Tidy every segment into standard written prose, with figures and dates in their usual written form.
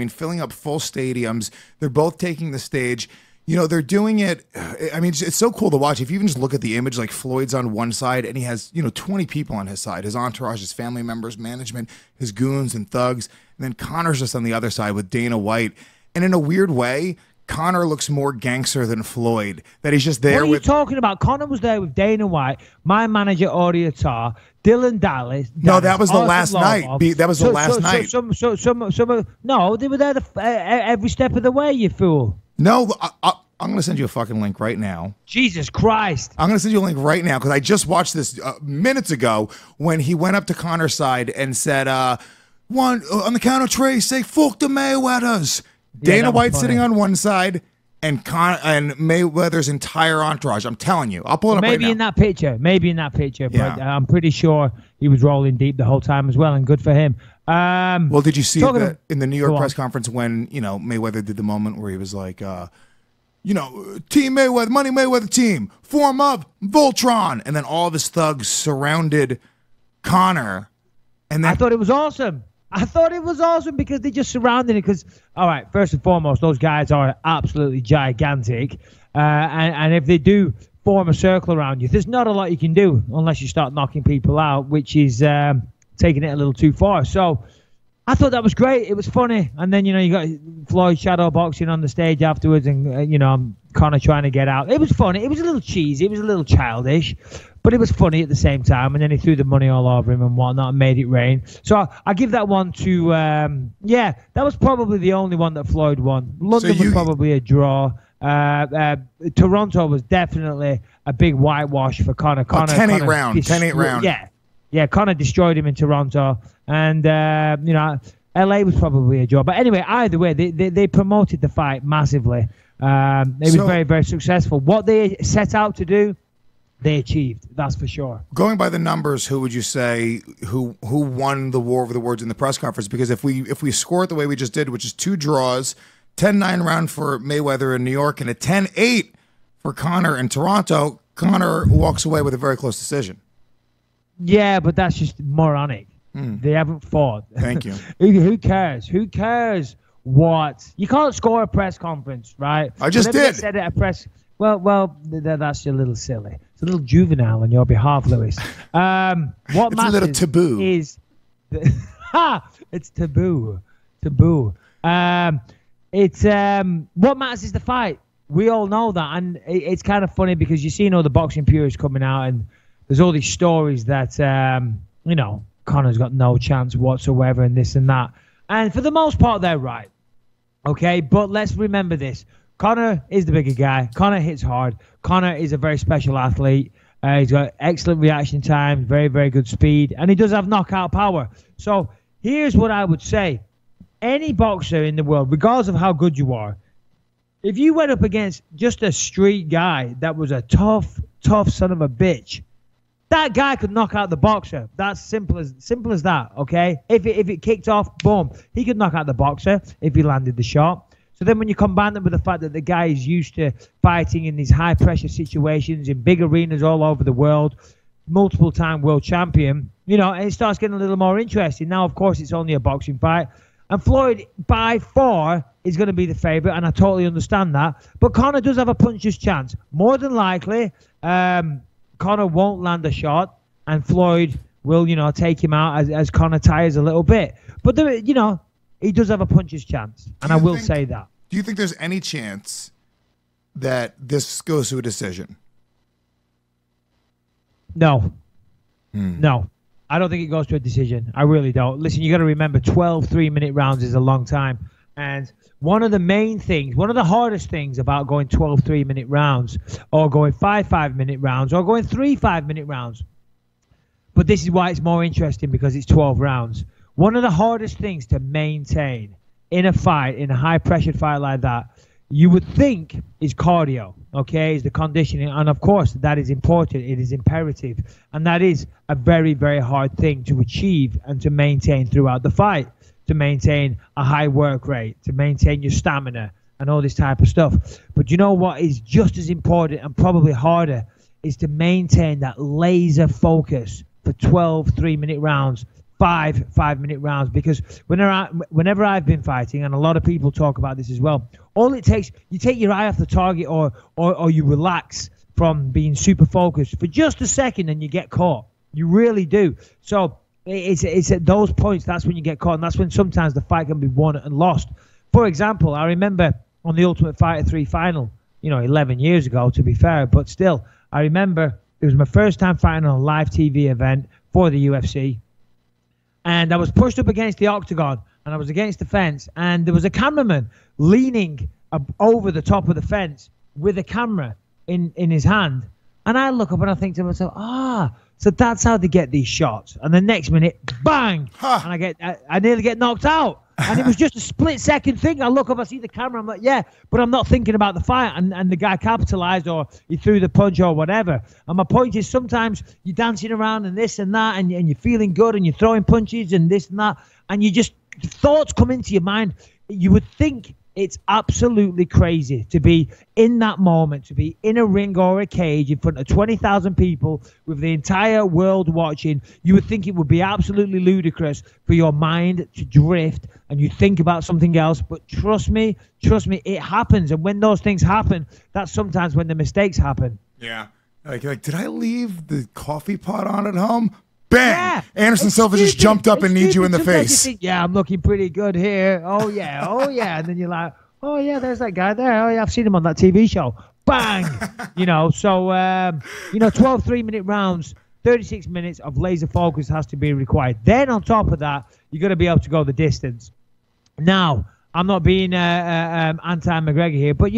mean, filling up full stadiums. They're both taking the stage. You know, they're doing it. I mean, it's so cool to watch. If you even just look at the image, like Floyd's on one side and he has, 20 people on his side, his entourage, his family members, management, his goons and thugs. And then Conor's just on the other side with Dana White. And in a weird way, Conor looks more gangster than Floyd. That he's just there. What are you talking about? Conor was there with Dana White, my manager, Audiatar, Dylan Dallas. No, that was the last night. That was the last night. No, they were there every step of the way, you fool. No, I'm going to send you a fucking link right now. Jesus Christ. I'm going to send you a link right now because I just watched this minutes ago when he went up to Conor's side and said, on the count of three, say, fuck the Mayweathers. Dana White sitting on one side and Mayweather's entire entourage. I'm telling you. I'll pull it up right now. Maybe in that picture. But I'm pretty sure he was rolling deep the whole time as well, and good for him. Well, did you see that in the New York press conference when, Mayweather did the moment where he was like, Team Mayweather, Money Mayweather team, form up, Voltron. And then all of his thugs surrounded Conor. And then, I thought it was awesome. Because they just surrounded it. Because, all right, first and foremost, those guys are absolutely gigantic. And if they do form a circle around you, there's not a lot you can do unless you start knocking people out, which is taking it a little too far. So I thought that was great. It was funny. And then, you got Floyd shadow boxing on the stage afterwards and, Conor trying to get out. It was funny. It was a little cheesy. It was a little childish. But it was funny at the same time, and then he threw the money all over him and whatnot and made it rain. So I give that one to, that was probably the only one that Floyd won. London was probably a draw. Toronto was definitely a big whitewash for Conor. 10-8 round. Yeah, Conor destroyed him in Toronto. And, LA was probably a draw. But anyway, either way, they promoted the fight massively. It was very, very successful. What they set out to do, they achieved, that's for sure. Going by the numbers, who would you say who won the war over the words in the press conference? Because if we score it the way we just did, which is 2 draws, 10-9 round for Mayweather in New York and a 10-8 for Conor in Toronto, Conor walks away with a very close decision. Yeah, but that's just moronic. They haven't fought. Thank you. Who cares? Who cares what? You can't score a press conference, right? I just did. Said at a press. Well, that's a little silly. It's a little juvenile on your behalf, Lewis. What it's a little taboo. It's taboo. What matters is the fight. We all know that, and it's kind of funny because you're seeing all the boxing purists coming out, and there's all these stories that Conor's got no chance whatsoever, and this and that. And for the most part, they're right. Okay, but let's remember this. Conor is the bigger guy. Conor hits hard. Conor is a very special athlete. He's got excellent reaction time, very, very good speed, and he does have knockout power. So here's what I would say. Any boxer in the world, regardless of how good you are, if you went up against just a street guy that was a tough son of a bitch, that guy could knock out the boxer. That's simple as that, okay? If it kicked off, boom, he could knock out the boxer if he landed the shot. So then when you combine that with the fact that the guy is used to fighting in these high-pressure situations in big arenas all over the world, multiple-time world champion, and it starts getting a little more interesting. Now, of course, it's only a boxing fight. And Floyd, by far, is going to be the favorite, and I totally understand that. But Conor does have a puncher's chance. More than likely, Conor won't land a shot, and Floyd will, take him out as Conor tires a little bit. But, he does have a puncher's chance, and I will say that. Do you think there's any chance that this goes to a decision? No. No. I don't think it goes to a decision. I really don't. Listen, you got to remember 12 3-minute rounds is a long time. And one of the hardest things about going 12 3-minute rounds or going 5 5-minute rounds or going 3 5-minute rounds, but this is why it's more interesting because it's 12 rounds. One of the hardest things to maintain in a fight, in a high-pressured fight like that, you would think is cardio, okay, is the conditioning. And, of course, that is important. It is imperative. And that is a very, very hard thing to achieve and to maintain throughout the fight, to maintain a high work rate, to maintain your stamina and all this type of stuff. But you know what is just as important and probably harder is to maintain that laser focus for 12 3-minute rounds, 5-minute rounds, because whenever I've been fighting, and a lot of people talk about this as well, all it takes, you take your eye off the target, or you relax from being super focused for just a second and you get caught. You really do. So it's at those points, that's when you get caught, and that's when sometimes the fight can be won and lost. For example, I remember on the Ultimate Fighter 3 final, 11 years ago, to be fair, but still, I remember it was my first time fighting on a live TV event for the UFC. And I was pushed up against the octagon, and I was against the fence, and there was a cameraman leaning over the top of the fence with a camera in his hand. And I look up and I think to myself, so that's how they get these shots. And the next minute, bang, and I nearly get knocked out. And it was just a split-second thing. I look up, I see the camera, I'm like, yeah, but I'm not thinking about the fight. And the guy capitalized, or he threw the punch or whatever. And my point is, sometimes you're dancing around and this and that, and you're feeling good, and you're throwing punches and this and that, and thoughts come into your mind. You would think it's absolutely crazy to be in that moment, to be in a ring or a cage in front of 20,000 people with the entire world watching. You would think it would be absolutely ludicrous for your mind to drift and you think about something else. But trust me, it happens. And when those things happen, that's sometimes when the mistakes happen. Yeah. Like, did I leave the coffee pot on at home? Bang! Yeah, Anderson Silva just jumped up and kneed you in the face. You think, yeah, I'm looking pretty good here. Oh, yeah. And then you're like, oh, yeah, there's that guy there. Oh, yeah, I've seen him on that TV show. Bang! So, 12 3-minute rounds, 36 minutes of laser focus has to be required. Then on top of that, you're going to be able to go the distance. Now, I'm not being anti-McGregor here, but,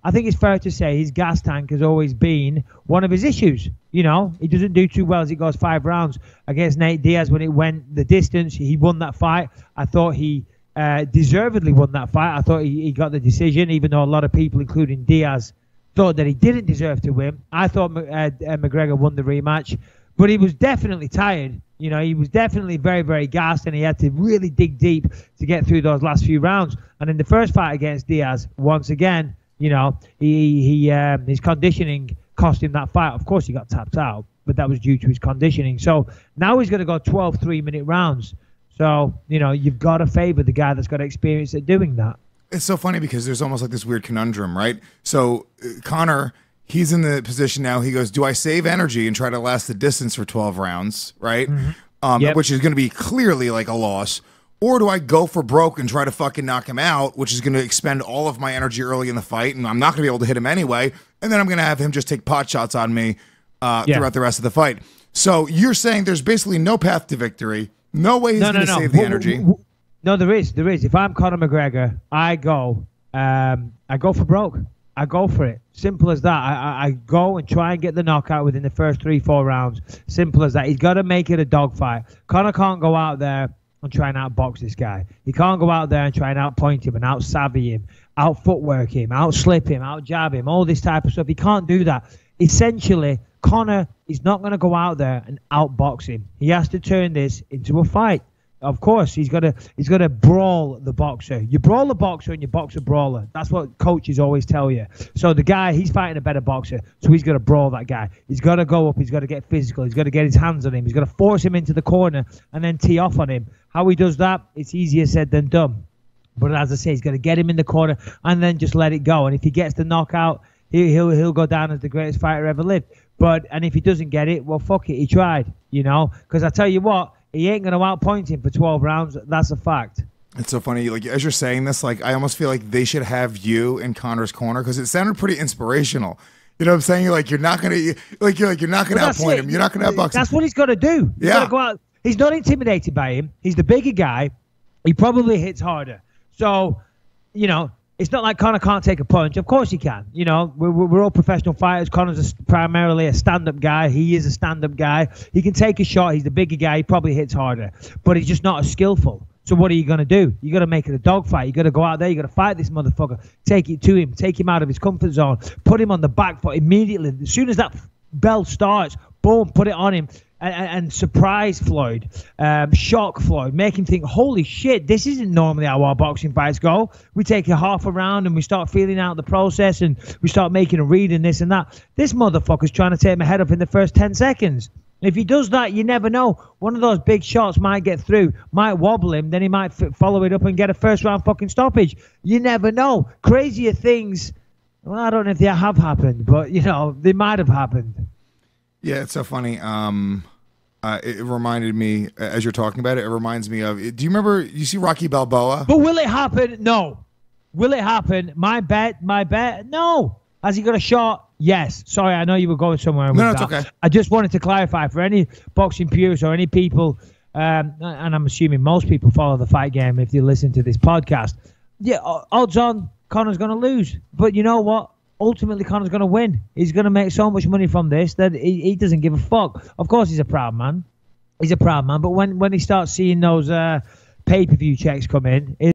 I think it's fair to say his gas tank has always been one of his issues. He doesn't do too well as it goes 5 rounds against Nate Diaz when it went the distance. He won that fight. I thought he deservedly won that fight. I thought he got the decision, even though a lot of people, including Diaz, thought that he didn't deserve to win. I thought McGregor won the rematch, but he was definitely tired. He was definitely very, very gassed, and he had to really dig deep to get through those last few rounds. And in the first fight against Diaz, once again, his conditioning cost him that fight. Of course, he got tapped out, but that was due to his conditioning. So now he's going to go 12 3-minute rounds. So, you've got to favor the guy that's got experience at doing that. It's so funny because there's almost like this weird conundrum, right? So Conor, he's in the position now. He goes, do I save energy and try to last the distance for 12 rounds, right? Mm-hmm. Which is going to be clearly like a loss. Or do I go for broke and try to fucking knock him out, which is going to expend all of my energy early in the fight, and I'm not going to be able to hit him anyway, and then I'm going to have him just take pot shots on me throughout the rest of the fight. So you're saying there's basically no path to victory, no way he's going to save the energy. No, there is. If I'm Conor McGregor, I go for broke. I go for it. Simple as that. I go and try and get the knockout within the first 3-4 rounds. Simple as that. He's got to make it a dogfight. Conor can't go out there and try and outbox this guy. He can't go out there and try and outpoint him and out-savvy him, out-footwork him, out-slip him, out-jab him, all this type of stuff. He can't do that. Essentially, Conor is not going to go out there and outbox him. He has to turn this into a fight. Of course, he's got to brawl the boxer. You brawl the boxer and you box a brawler. That's what coaches always tell you. So the guy, he's fighting a better boxer, so he's got to brawl that guy. He's got to go up. He's got to get physical. He's got to get his hands on him. He's got to force him into the corner and then tee off on him. How he does that, it's easier said than done. But as I say, he's got to get him in the corner and then just let it go. And if he gets the knockout, he'll go down as the greatest fighter ever lived. And if he doesn't get it, well, fuck it, he tried. Because I tell you what, he ain't going to outpoint him for 12 rounds. That's a fact. It's so funny. Like, as you're saying this, like, I almost feel like they should have you in Conor's corner because it sounded pretty inspirational. You know what I'm saying? You're not going to outpoint him. You're not going to outbox him. That's what he's got to do. He's got to go out. He's not intimidated by him. He's the bigger guy. He probably hits harder. So, it's not like Conor can't take a punch. Of course he can. We're all professional fighters. Conor's primarily a stand-up guy. He is a stand-up guy. He can take a shot. He's the bigger guy. He probably hits harder. But he's just not as skillful. So what are you going to do? You got to make it a dogfight. You got to go out there. You got to fight this motherfucker. Take it to him. Take him out of his comfort zone. Put him on the back foot immediately. As soon as that bell starts, boom, put it on him. And surprise Floyd, shock Floyd, make him think, holy shit, this isn't normally how our boxing fights go. We take a half a round and we start feeling out the process and we start making a read and this and that. This motherfucker's trying to take my head up in the first 10 seconds. If he does that, you never know. One of those big shots might get through, might wobble him, then he might follow it up and get a first-round fucking stoppage. You never know. Crazier things, well, I don't know if they have happened, but, you know, they might have happened. Yeah, it's so funny. It reminded me, as you're talking about it, it reminds me of, do you remember, you see Rocky Balboa? But will it happen? No. Will it happen? My bet, no. Has he got a shot? Yes. Sorry, I know you were going somewhere with that. No, it's okay. I just wanted to clarify for any boxing purists or any people, and I'm assuming most people follow the fight game if you listen to this podcast. Yeah, odds on Conor's going to lose. But you know what? Ultimately, Conor's going to win. He's going to make so much money from this that he doesn't give a fuck. Of course, he's a proud man. But when he starts seeing those pay-per-view checks come in,